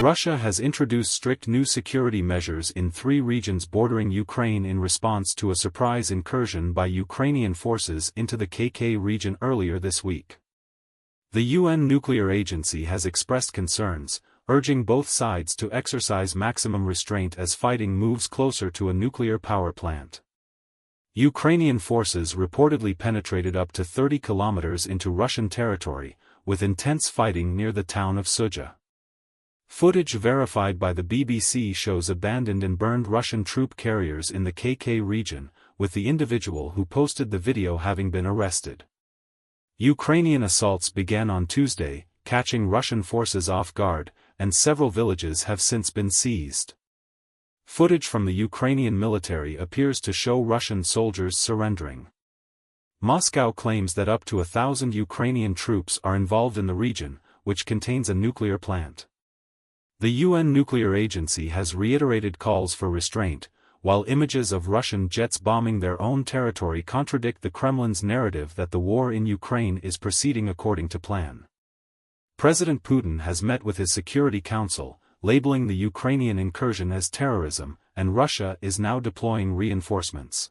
Russia has introduced strict new security measures in 3 regions bordering Ukraine in response to a surprise incursion by Ukrainian forces into the KK region earlier this week. The UN nuclear agency has expressed concerns, urging both sides to exercise maximum restraint as fighting moves closer to a nuclear power plant. Ukrainian forces reportedly penetrated up to 30 kilometers into Russian territory, with intense fighting near the town of Sudzha. Footage verified by the BBC shows abandoned and burned Russian troop carriers in the KK region, with the individual who posted the video having been arrested. Ukrainian assaults began on Tuesday, catching Russian forces off guard, and several villages have since been seized. Footage from the Ukrainian military appears to show Russian soldiers surrendering. Moscow claims that up to 1,000 Ukrainian troops are involved in the region, which contains a nuclear plant. The UN nuclear agency has reiterated calls for restraint, while images of Russian jets bombing their own territory contradict the Kremlin's narrative that the war in Ukraine is proceeding according to plan. President Putin has met with his Security Council, labeling the Ukrainian incursion as terrorism, and Russia is now deploying reinforcements.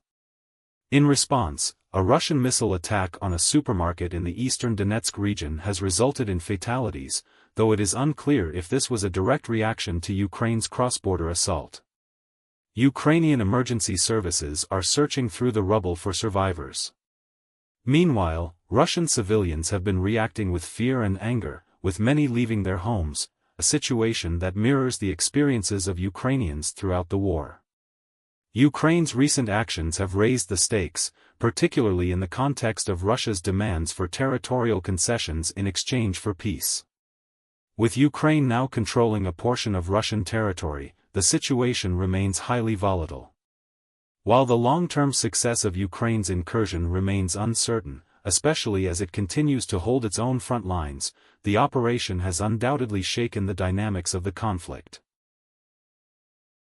In response, a Russian missile attack on a supermarket in the eastern Donetsk region has resulted in fatalities, though it is unclear if this was a direct reaction to Ukraine's cross-border assault. Ukrainian emergency services are searching through the rubble for survivors. Meanwhile, Russian civilians have been reacting with fear and anger, with many leaving their homes, a situation that mirrors the experiences of Ukrainians throughout the war. Ukraine's recent actions have raised the stakes, particularly in the context of Russia's demands for territorial concessions in exchange for peace. With Ukraine now controlling a portion of Russian territory, the situation remains highly volatile. While the long-term success of Ukraine's incursion remains uncertain, especially as it continues to hold its own front lines, the operation has undoubtedly shaken the dynamics of the conflict.